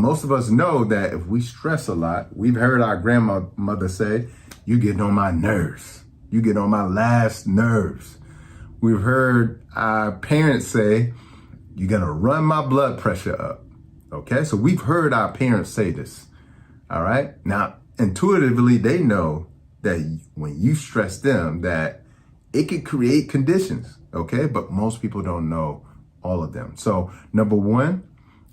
most of us know that if we stress a lot, we've heard our grandmother say, you get on my nerves. You get on my last nerves. We've heard our parents say, you're going to run my blood pressure up. Okay, so we've heard our parents say this. All right. Now, intuitively, they know that when you stress them, that it can create conditions. Okay, but most people don't know all of them. So number one,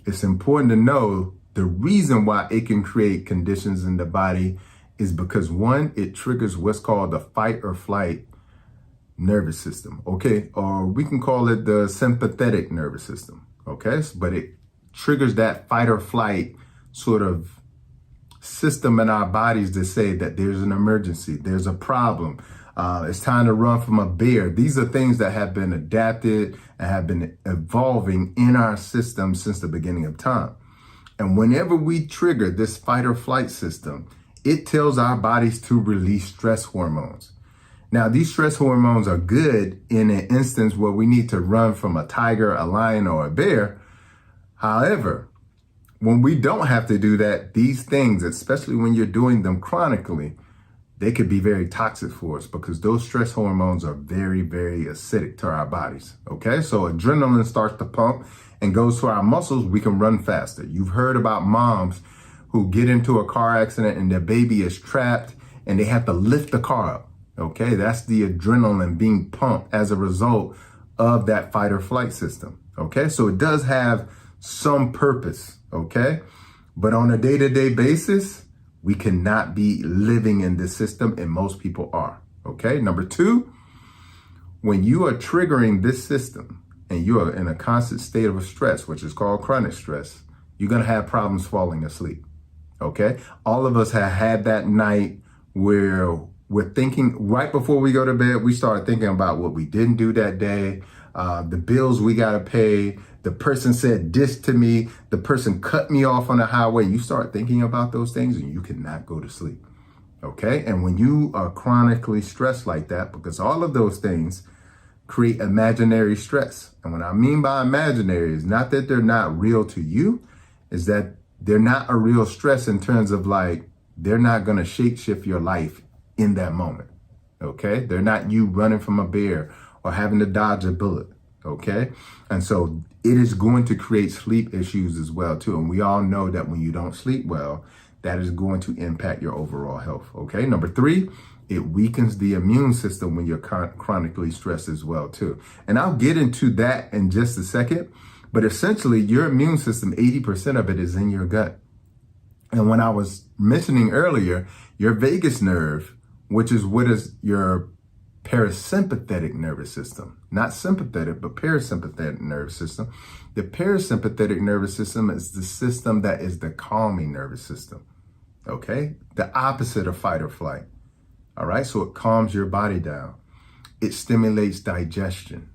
it's important to know the reason why it can create conditions in the body is because one, it triggers what's called the fight or flight nervous system, okay? Or we can call it the sympathetic nervous system, okay? But it triggers that fight or flight sort of system in our bodies to say that there's an emergency, there's a problem, it's time to run from a bear. These are things that have been adapted and have been evolving in our system since the beginning of time. And whenever we trigger this fight or flight system, it tells our bodies to release stress hormones. Now, these stress hormones are good in an instance where we need to run from a tiger, a lion, or a bear. However, when we don't have to do that, these things, especially when you're doing them chronically, they could be very toxic for us because those stress hormones are very, very acidic to our bodies. Okay, so adrenaline starts to pump and goes to our muscles. We can run faster. You've heard about moms who get into a car accident and their baby is trapped and they have to lift the car up. Okay, that's the adrenaline being pumped as a result of that fight or flight system. Okay, so it does have some purpose. Okay, but on a day-to-day basis, we cannot be living in this system, and most people are. Okay, number two, when you are triggering this system and you are in a constant state of stress, which is called chronic stress, you're going to have problems falling asleep. Okay, all of us have had that night where we're thinking right before we go to bed, we start thinking about what we didn't do that day, the bills we got to pay. The person said this to me. The person cut me off on the highway. You start thinking about those things and you cannot go to sleep. Okay. And when you are chronically stressed like that, because all of those things create imaginary stress. And what I mean by imaginary is not that they're not real to you, is that they're not a real stress in terms of like, they're not going to shape shift your life in that moment. Okay. They're not you running from a bear or having to dodge a bullet. Okay. And so it is going to create sleep issues as well, too. And we all know that when you don't sleep well, that is going to impact your overall health. Okay. Number three, it weakens the immune system when you're chronically stressed as well, too. And I'll get into that in just a second. But essentially, your immune system, 80% of it is in your gut. And when I was mentioning earlier, your vagus nerve, which is what is your parasympathetic nervous system, not sympathetic, but parasympathetic nervous system. The parasympathetic nervous system is the system that is the calming nervous system. Okay. The opposite of fight or flight. All right. So it calms your body down. It stimulates digestion.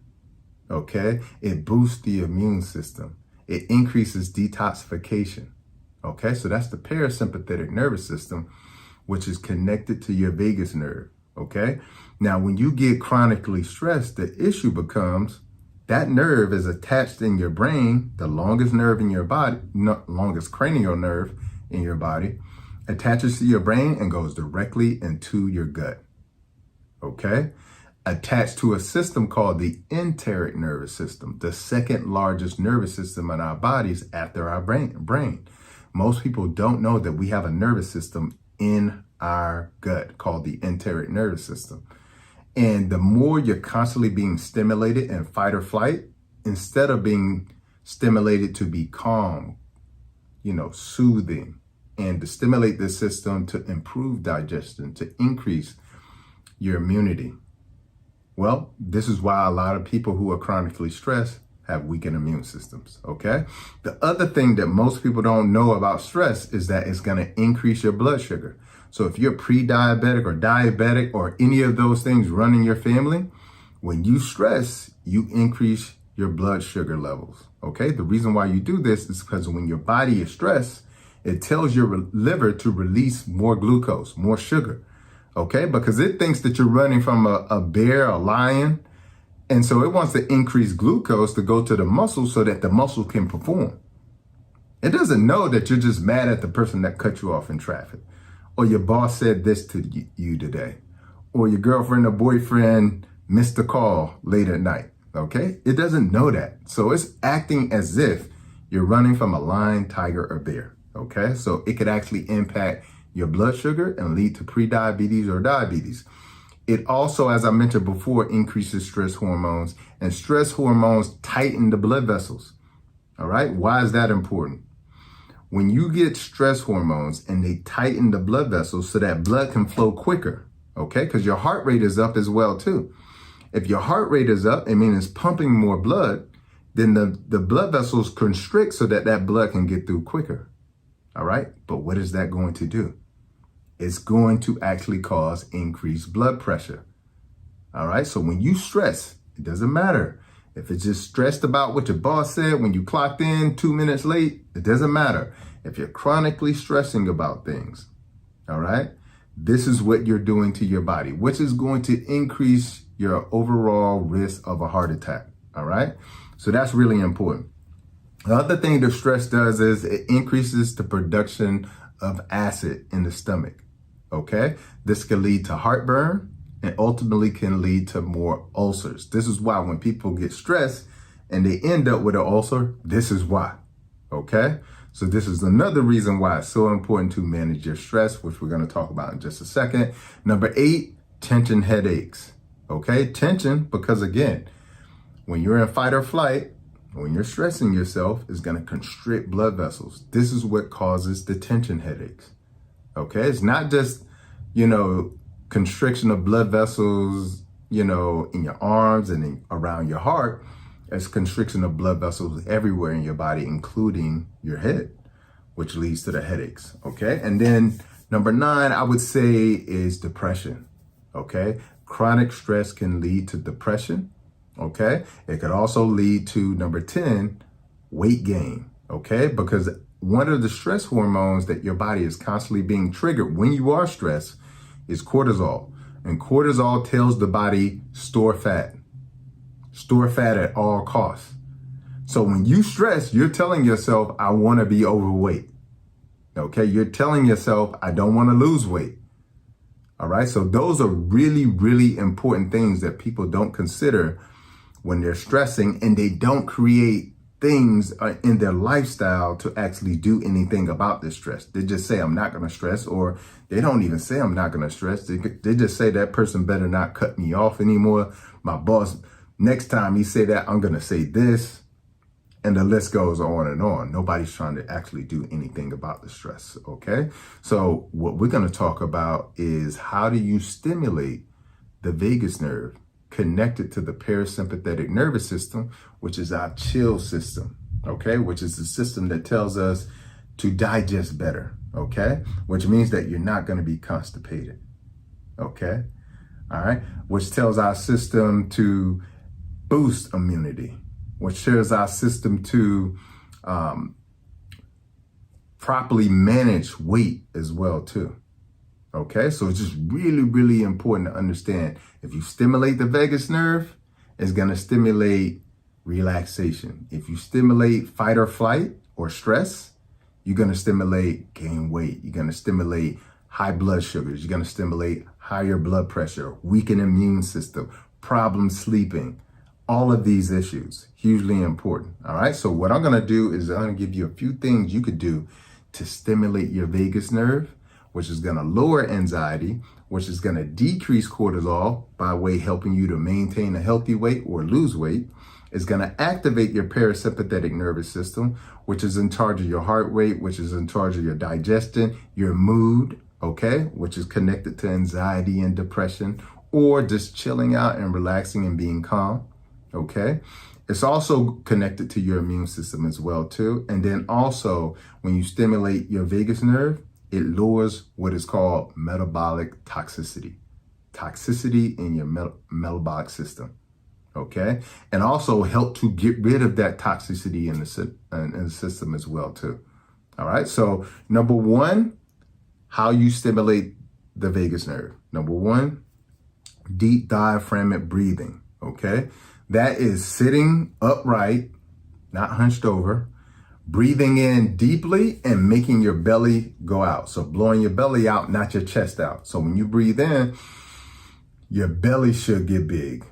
Okay. It boosts the immune system. It increases detoxification. Okay. So that's the parasympathetic nervous system, which is connected to your vagus nerve. Okay. Now, when you get chronically stressed, the issue becomes that nerve is attached in your brain, the longest nerve in your body, longest cranial nerve in your body, attaches to your brain and goes directly into your gut. Okay. Attached to a system called the enteric nervous system, the second largest nervous system in our bodies after our brain. Most people don't know that we have a nervous system in our gut called the enteric nervous system. And the more you're constantly being stimulated in fight or flight, instead of being stimulated to be calm, soothing, and to stimulate the system to improve digestion, to increase your immunity. Well, this is why a lot of people who are chronically stressed have weakened immune systems. Okay. The other thing that most people don't know about stress is that it's going to increase your blood sugar. So if you're pre-diabetic or diabetic or any of those things run in your family, when you stress, you increase your blood sugar levels. Okay. The reason why you do this is because when your body is stressed, it tells your liver to release more glucose, more sugar. Okay. Because it thinks that you're running from a bear, a lion. And so it wants to increase glucose to go to the muscle so that the muscle can perform. It doesn't know that you're just mad at the person that cut you off in traffic, or your boss said this to you today, or your girlfriend or boyfriend missed a call late at night, okay? It doesn't know that. So it's acting as if you're running from a lion, tiger, or bear, okay? So it could actually impact your blood sugar and lead to prediabetes or diabetes. It also, as I mentioned before, increases stress hormones, and stress hormones tighten the blood vessels, all right? Why is that important? When you get stress hormones and they tighten the blood vessels so that blood can flow quicker, okay? Because your heart rate is up as well too. If your heart rate is up, it means it's pumping more blood, then the blood vessels constrict so that that blood can get through quicker, all right? But what is that going to do? It's going to actually cause increased blood pressure, all right? So when you stress, it doesn't matter. If it's just stressed about what your boss said when you clocked in 2 minutes late, it doesn't matter. If you're chronically stressing about things, all right, this is what you're doing to your body, which is going to increase your overall risk of a heart attack, all right? So that's really important. The other thing that stress does is it increases the production of acid in the stomach, okay? This can lead to heartburn, and ultimately can lead to more ulcers. This is why when people get stressed and they end up with an ulcer, this is why, okay? So this is another reason why it's so important to manage your stress, which we're gonna talk about in just a second. Number 8, tension headaches, okay? Tension, because again, when you're in fight or flight, when you're stressing yourself, it's gonna constrict blood vessels. This is what causes the tension headaches, okay? It's not just, constriction of blood vessels, in your arms and around your heart. It's constriction of blood vessels everywhere in your body, including your head, which leads to the headaches, okay? And then number 9, I would say, is depression, okay? Chronic stress can lead to depression, okay? It could also lead to, number 10, weight gain, okay? Because one of the stress hormones that your body is constantly being triggered when you are stressed is cortisol. And cortisol tells the body, store fat at all costs. So when you stress, you're telling yourself, I want to be overweight. Okay, you're telling yourself, I don't want to lose weight. All right, so those are really, really important things that people don't consider when they're stressing, and they don't create things in their lifestyle to actually do anything about this stress. They just say, I'm not going to stress, or they don't even say, I'm not going to stress. They just say, that person better not cut me off anymore. My boss, next time he say that, I'm going to say this. And the list goes on and on. Nobody's trying to actually do anything about the stress, okay? So what we're going to talk about is, how do you stimulate the vagus nerve connected to the parasympathetic nervous system, which is our chill system, okay? Which is the system that tells us to digest better, okay? Which means that you're not going to be constipated, okay? All right? Which tells our system to boost immunity, which tells our system to properly manage weight as well too. Okay, so it's just really, really important to understand, if you stimulate the vagus nerve, it's going to stimulate relaxation. If you stimulate fight or flight or stress, you're going to stimulate gain weight. You're going to stimulate high blood sugars. You're going to stimulate higher blood pressure, weakened immune system, problem sleeping. All of these issues, hugely important. All right, so what I'm going to do is I'm going to give you a few things you could do to stimulate your vagus nerve, which is going to lower anxiety, which is going to decrease cortisol by way helping you to maintain a healthy weight or lose weight. It's going to activate your parasympathetic nervous system, which is in charge of your heart rate, which is in charge of your digestion, your mood, okay, which is connected to anxiety and depression, or just chilling out and relaxing and being calm, okay? It's also connected to your immune system as well too. And then also, when you stimulate your vagus nerve, it lowers what is called metabolic toxicity in your metabolic system, okay? And also help to get rid of that toxicity in the system as well too. All right, so number 1, how you stimulate the vagus nerve. Number 1, deep diaphragmatic breathing, okay? That is sitting upright, not hunched over, breathing in deeply and making your belly go out. So blowing your belly out, not your chest out. So when you breathe in, your belly should get big.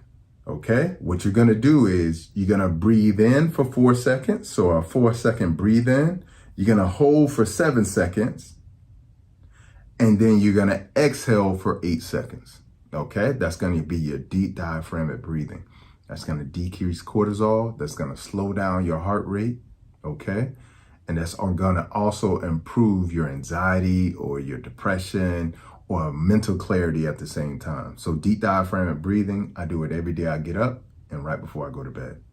Okay, what you're gonna do is you're gonna breathe in for 4 seconds. So a 4-second breathe in. You're gonna hold for 7 seconds. And then you're gonna exhale for 8 seconds. Okay, that's gonna be your deep diaphragmatic breathing. That's gonna decrease cortisol. That's gonna slow down your heart rate. Okay, and that's gonna also improve your anxiety or your depression or mental clarity at the same time. So deep diaphragmatic breathing, I do it every day I get up and right before I go to bed.